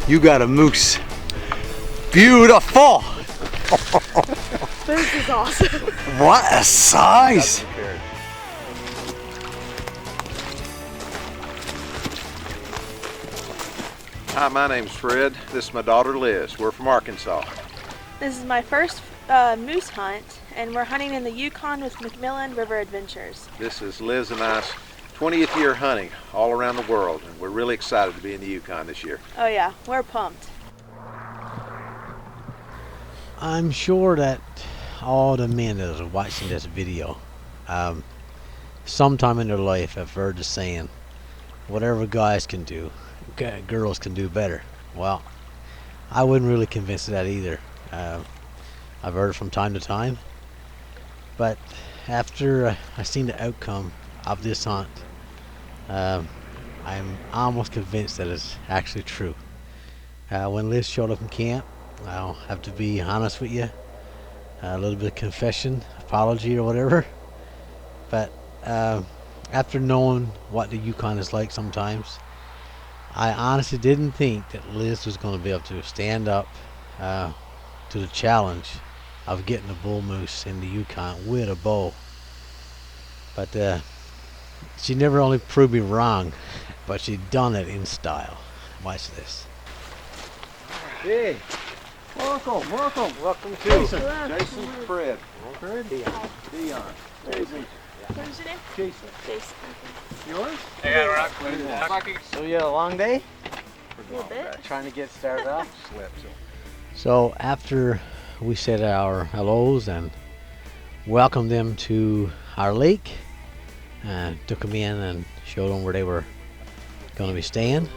You got a moose. Beautiful. This is awesome. What a size. Hi, my name's Fred. This is my daughter Liz. We're from Arkansas. This is my first moose hunt, and we're hunting in the Yukon with Macmillan River Adventures. This is Liz and I's 20th year hunting all around the world, and we're really excited to be in the Yukon this year. Oh yeah, we're pumped. I'm sure that all the men that are watching this video, sometime in their life have heard the saying, whatever guys can do, girls can do better. Well, I wasn't really convinced of that either. I've heard it from time to time, but after I seen the outcome of this hunt, I'm almost convinced that it's actually true. When Liz showed up in camp, I'll have to be honest with you, a little bit of confession, apology or whatever, but after knowing what the Yukon is like sometimes, I honestly didn't think that Liz was going to be able to stand up to the challenge of getting a bull moose in the Yukon with a bow. But she never only proved me wrong, but she done it in style. Watch this. Hey, welcome to Jason, Fred. Dion. Jason. What's your name? Jason. Jason. Yours? So you had a long day? A little bit. Trying to get started off? Slept. So after we said our hellos and welcomed them to our lake, took them in and showed them where they were going to be staying,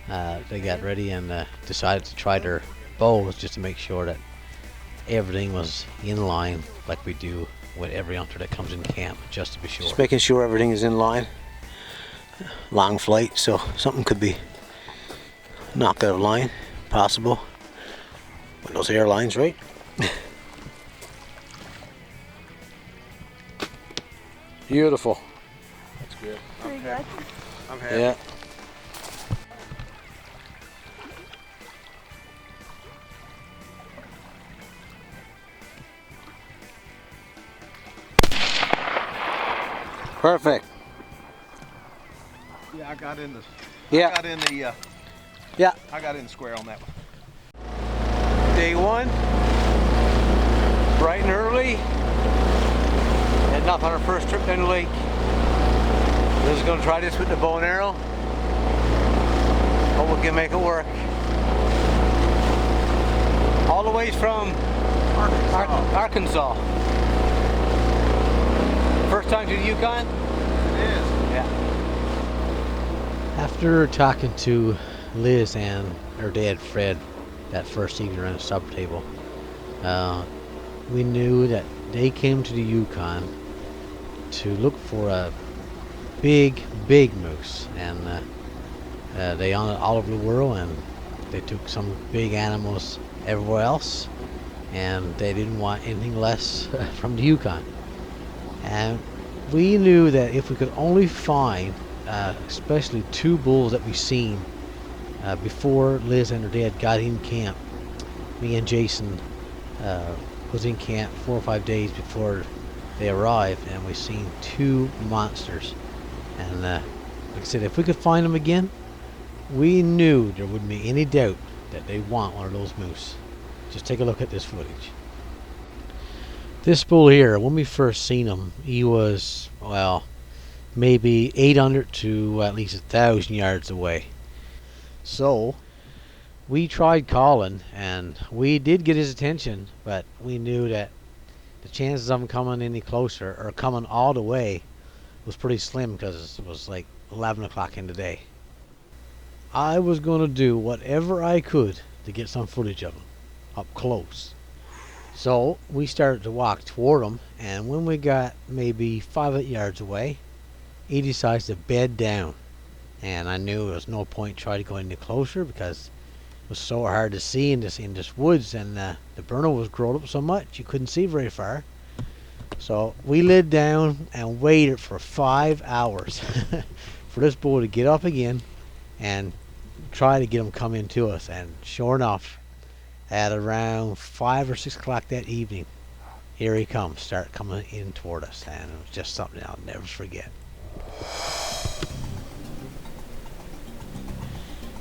they got ready and decided to try their bows just to make sure that everything was in line like we do with every hunter that comes in camp, just to be sure. Just making sure everything is in line. Long flight, so something could be knocked out of line, possible. With those airlines, right? Beautiful. That's good. Pretty good. I'm happy. Yeah. Perfect. Yeah, I got in the. Yeah. I got in the. Yeah. I got in the square on that one. Day one. Bright and early. Heading off on our first trip down the lake. Liz is going to try this with the bow and arrow. Hope we can make it work. All the way from Arkansas. First time to the Yukon? It is. Yeah. After talking to Liz and her dad Fred that first evening around the supper table, we knew that they came to the Yukon to look for a big moose, and they hunt all over the world, and they took some big animals everywhere else, and they didn't want anything less from the Yukon. And we knew that if we could only find especially two bulls that we seen before Liz and her dad got in camp, me and Jason was in camp 4 or 5 days before they arrived, and we seen two monsters. And like I said, if we could find them again, we knew there wouldn't be any doubt that they want one of those moose. Just take a look at this footage. This bull here, when we first seen him, he was, well, maybe 800 to at least 1,000 yards away. So we tried calling, and we did get his attention, but we knew that the chances of him coming any closer or coming all the way was pretty slim, because it was like 11 o'clock in the day. I was going to do whatever I could to get some footage of him up close. So we started to walk toward him, and when we got maybe 5 yards away, he decides to bed down. And I knew there was no point trying to go any closer, because it was so hard to see in this woods, and the burner was grown up so much you couldn't see very far. So we laid down and waited for 5 hours for this bull to get up again and try to get him come into us, and sure enough, at around 5 or 6 o'clock that evening, here he comes, start coming in toward us, and it was just something I'll never forget.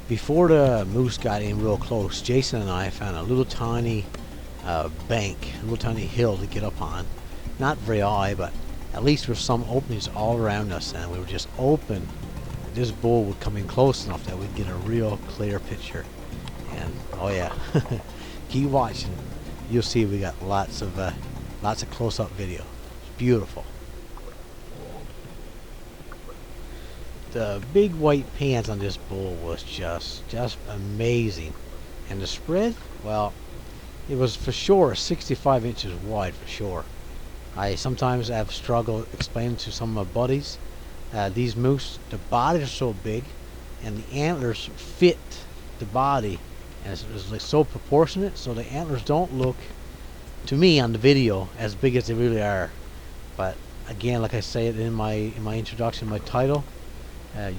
Before the moose got in real close, Jason and I found a little tiny bank, a little tiny hill to get up on. Not very high, but at least with some openings all around us, and we were just open. This bull would come in close enough that we'd get a real clear picture. And oh yeah, keep watching. You'll see we got lots of close-up video. It's beautiful. The big white pants on this bull was just amazing, and the spread, well, it was for sure 65 inches wide for sure. I sometimes have struggled explaining to some of my buddies these moose, the bodies are so big and the antlers fit the body, and it's like so proportionate, so the antlers don't look to me on the video as big as they really are. But again, like I say it in my introduction, my title,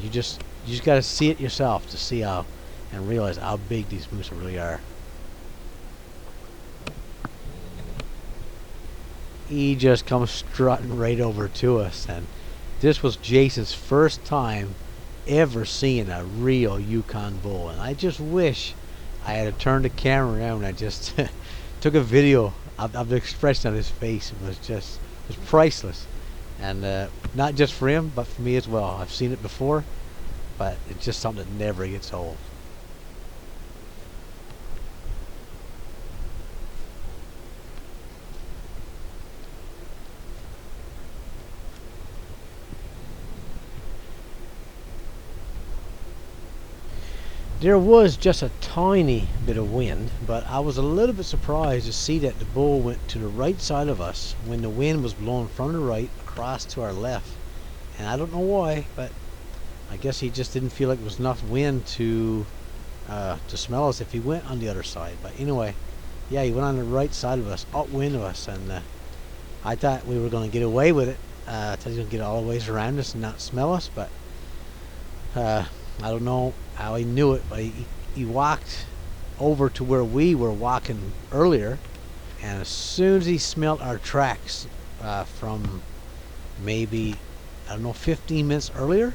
you just got to see it yourself to see how and realize how big these moose really are. He just comes strutting right over to us, and this was Jason's first time ever seeing a real Yukon bull, and I just wish I had turned the camera around and just took a video of the expression on his face. It was priceless, and not just for him but for me as well. I've seen it before, but it's just something that never gets old. There was just a tiny bit of wind, but I was a little bit surprised to see that the bull went to the right side of us when the wind was blowing from the right across to our left. And I don't know why, but I guess he just didn't feel like there was enough wind to smell us if he went on the other side. But anyway, yeah, he went on the right side of us, upwind of us, and I thought we were going to get away with it. I thought he was going to get all the ways around us and not smell us, but I don't know how he knew it, but he walked over to where we were walking earlier, and as soon as he smelled our tracks from maybe, I don't know, 15 minutes earlier,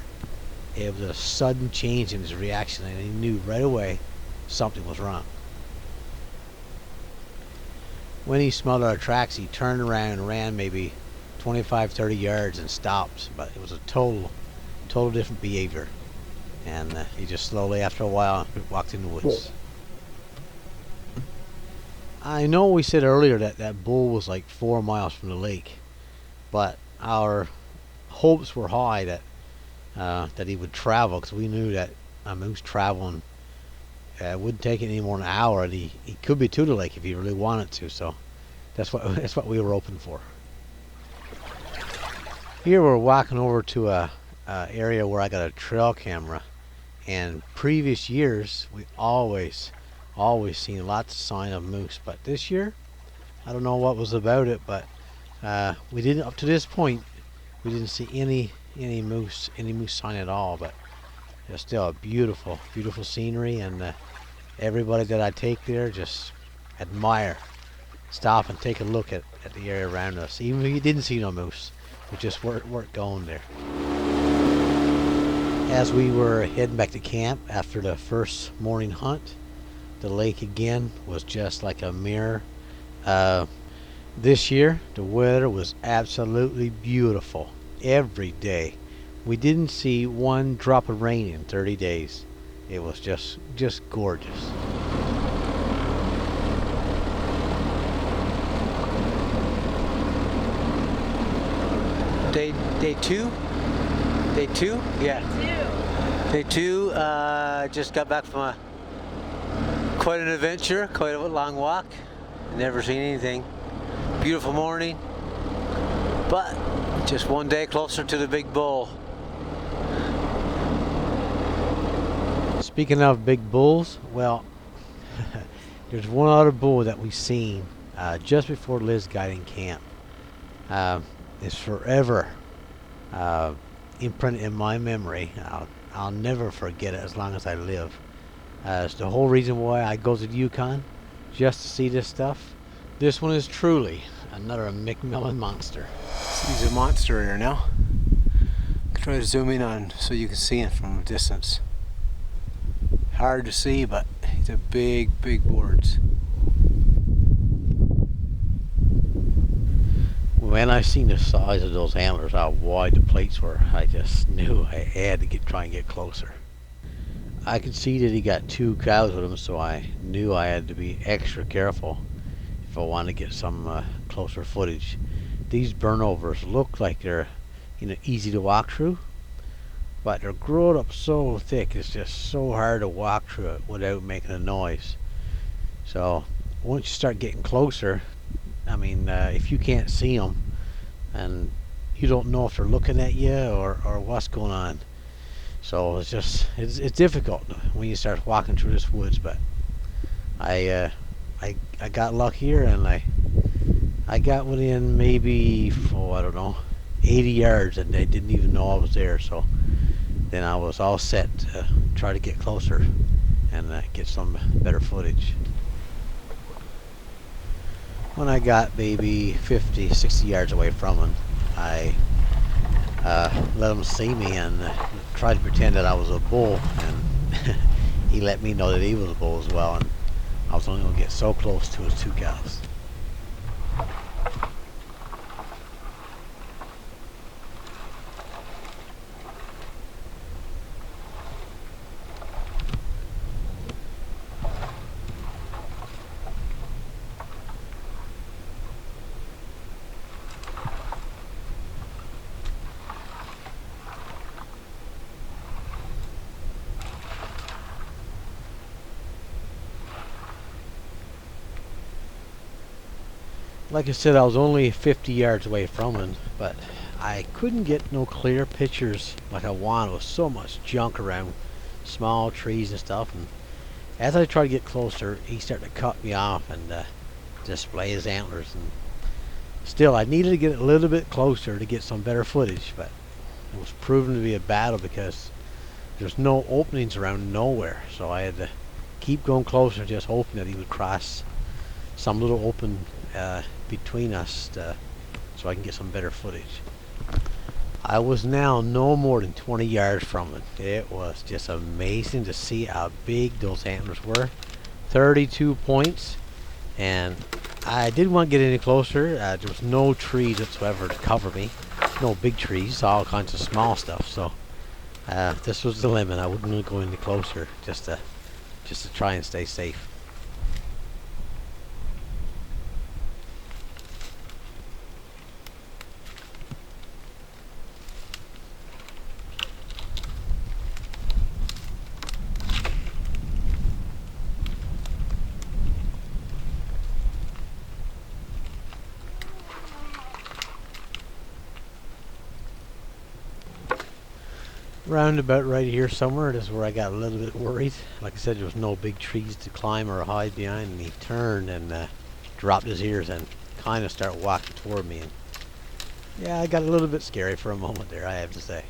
it was a sudden change in his reaction, and he knew right away something was wrong. When he smelled our tracks, he turned around and ran maybe 25-30 yards and stopped, but it was a total different behavior. And he just slowly, after a while, walked in the woods. I know we said earlier that that bull was like 4 miles from the lake, but our hopes were high that he would travel, because we knew that a moose traveling wouldn't take it any more than an hour, and he could be to the lake if he really wanted to. So that's what we were hoping for. Here we're walking over to a area where I got a trail camera, and previous years we always seen lots of sign of moose, but this year I don't know what was about it, but we didn't, up to this point, we didn't see any moose sign at all. But it's still a beautiful scenery, and everybody that I take there just admire, stop and take a look at the area around us. Even if you didn't see no moose, we just weren't going there. As we were heading back to camp after the first morning hunt, the lake again was just like a mirror. This year the weather was absolutely beautiful every day. We didn't see one drop of rain in 30 days. It was just gorgeous. Day two? Yeah. Day two. Just got back from quite an adventure, quite a long walk. Never seen anything. Beautiful morning, but just one day closer to the big bull. Speaking of big bulls, well, there's one other bull that we seen just before Liz got in camp. It's forever imprinted in my memory. I'll never forget it as long as I live. It's the whole reason why I go to the Yukon, just to see this stuff. This one is truly another Macmillan monster. He's a monster here now. Try to zoom in on so you can see him from a distance. Hard to see, but he's a big boards. When I seen the size of those antlers, how wide the plates were, I just knew I had to try and get closer. I could see that he got 2 cows with him, so I knew I had to be extra careful if I wanted to get some closer footage. These burnovers look like they're easy to walk through, but they're growing up so thick it's just so hard to walk through it without making a noise. So once you start getting closer, if you can't see them and you don't know if they're looking at you or what's going on, so it's difficult when you start walking through this woods. But I got luckier, and I got within maybe 80 yards, and they didn't even know I was there. So then I was all set to try to get closer and get some better footage. When I got maybe 50, 60 yards away from him, I let him see me and tried to pretend that I was a bull, and he let me know that he was a bull as well, and I was only going to get so close to his 2 cows. Like I said, I was only 50 yards away from him, but I couldn't get no clear pictures like I wanted. There was so much junk around, small trees and stuff, and as I tried to get closer, he started to cut me off and display his antlers. And still, I needed to get a little bit closer to get some better footage, but it was proven to be a battle because there's no openings around nowhere. So I had to keep going closer, just hoping that he would cross some little open between us so I can get some better footage. I was now no more than 20 yards from it. It was just amazing to see how big those antlers were. 32 points, and I didn't want to get any closer. There was no trees whatsoever to cover me. No big trees, all kinds of small stuff. So this was the limit. I wouldn't really go any closer, just to try and stay safe. Round about right here somewhere is where I got a little bit worried. Like I said, there was no big trees to climb or hide behind, and he turned and dropped his ears and kind of started walking toward me. And yeah, I got a little bit scary for a moment there, I have to say.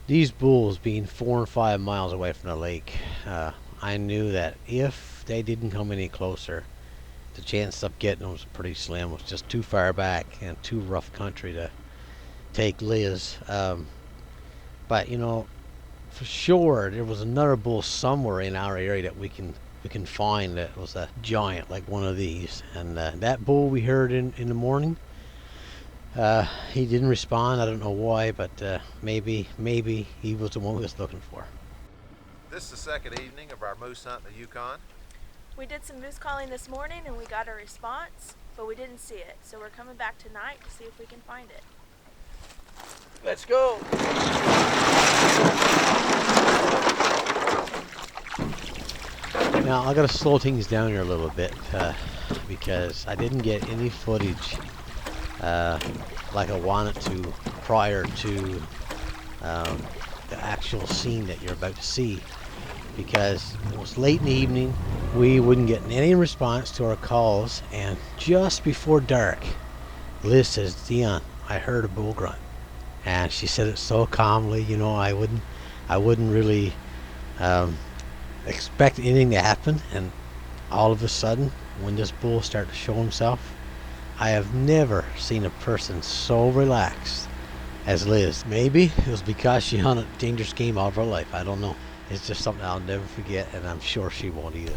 These bulls being 4 and 5 miles away from the lake, I knew that if they didn't come any closer, the chance of getting them was pretty slim. It was just too far back and too rough country to take Liz. But for sure there was another bull somewhere in our area that we can find that was a giant like one of these. And that bull we heard in the morning, he didn't respond. I don't know why, but maybe he was the one we was looking for. This is the second evening of our moose hunt in the Yukon. We did some moose calling this morning and we got a response, but we didn't see it. So we're coming back tonight to see if we can find it. Let's go. Now I gotta slow things down here a little bit because I didn't get any footage like I wanted to prior to the actual scene that you're about to see. because it was late in the evening. We wouldn't get any response to our calls, and just before dark, Liz says, "Dion, I heard a bull grunt," and she said it so calmly. You know, I wouldn't really expect anything to happen, and all of a sudden, when this bull started to show himself, I have never seen a person so relaxed as Liz. Maybe it was because she hunted dangerous game all of her life. I don't know. It's just something I'll never forget, and I'm sure she won't either.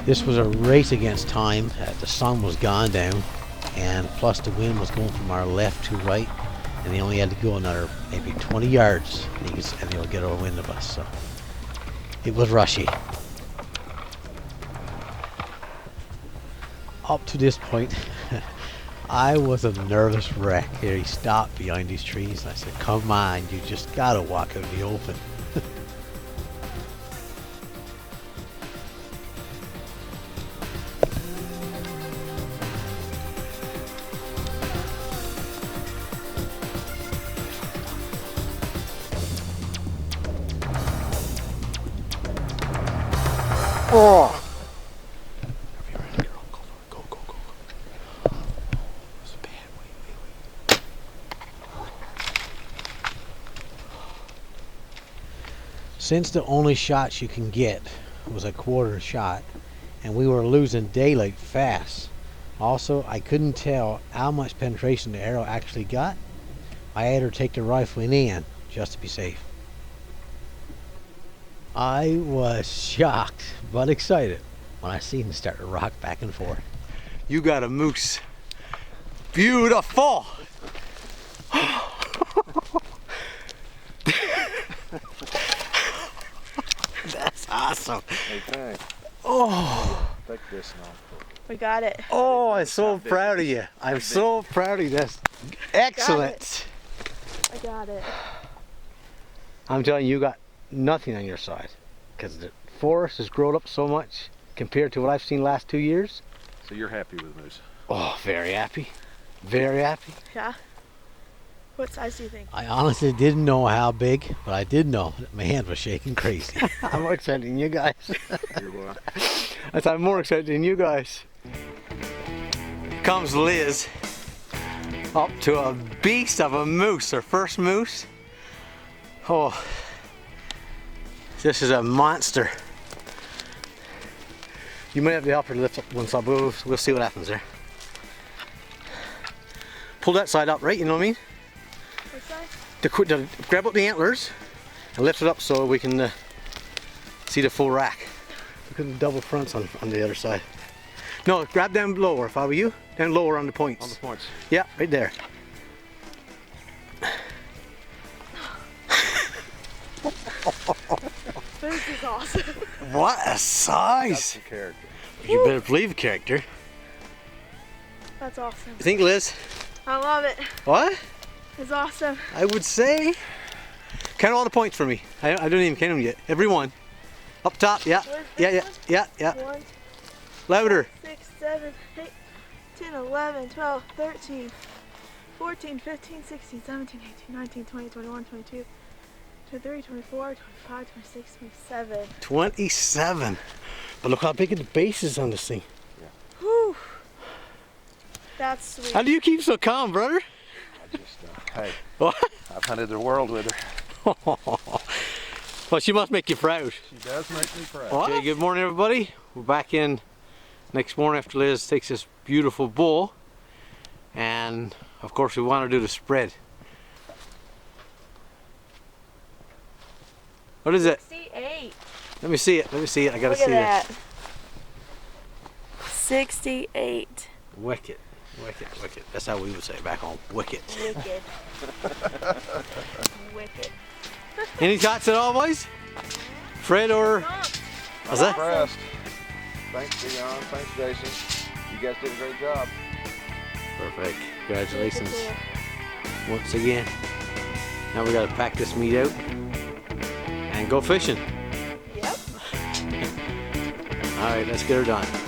This was a race against time. The sun was gone down, and plus the wind was going from our left to right, and they only had to go another maybe 20 yards and they'll get a wind of us. So it was rushy. Up to this point, I was a nervous wreck. Here he stopped behind these trees. I said, "Come on, you just gotta walk out in the open." Oh! Since the only shots you can get was a quarter shot, and we were losing daylight fast, also I couldn't tell how much penetration the arrow actually got. I had her take the rifle in just to be safe. I was shocked but excited when I seen him start to rock back and forth. You got a moose. Beautiful. That's awesome. Hey, thanks. Oh. Take this now. We got it. Oh, I'm so proud of you. I'm so proud of you. That's excellent. I got it. I'm telling you, you got nothing on your side, because the forest has grown up so much compared to what I've seen last 2 years. So you're happy with Moose? Oh, very happy. Very happy. Yeah. What size do you think? I honestly didn't know how big, but I did know that my hand was shaking crazy. I'm more excited than you guys. You're what? I thought I'm more excited than you guys. Here comes Liz up to a beast of a moose, her first moose. Oh, this is a monster. You might have to help her lift up one side, but we'll see what happens there. Pull that side up, right? You know what I mean? What size? To grab up the antlers and lift it up so we can see the full rack. Look at the double fronts on the other side. No, grab down lower if I were you. Down lower on the points. On the points. Yeah, right there. This is awesome. What a Got size! some character. You better believe character. That's awesome. You think, Liz? I love it. What? It's awesome. I would say. Count all the points for me. I don't even count them yet. Every one. Up top, yeah. Where's Yeah. 1, Louder. 6, 7, 8, 10, 11, 12, 13, 14, 15, 16, 17, 18, 19, 20, 21, 22, 23, 24, 25, 26, 27. 27. But look how big the base is on this thing. Whew. That's sweet. How do you keep so calm, brother? I just, hey, What? I've hunted the world with her. Well, she must make you proud. She does make me proud. Okay, good morning, everybody. We're back in next morning after Liz takes this beautiful bull. And, of course, we want to do the spread. What is it? 68. Let me see it. Let me see it. I gotta Look see at it. that. 68. Wicked. Wicked. Wicked. That's how we would say it back home. Wicked. Wicked. Wicked. Any thoughts at all, boys? Fred or... What's that? Impressed. Thanks, Dion. Thanks, Jason. You guys did a great job. Perfect. Congratulations. once again. Now we gotta pack this meat out and go fishing. Yep. All right, let's get her done.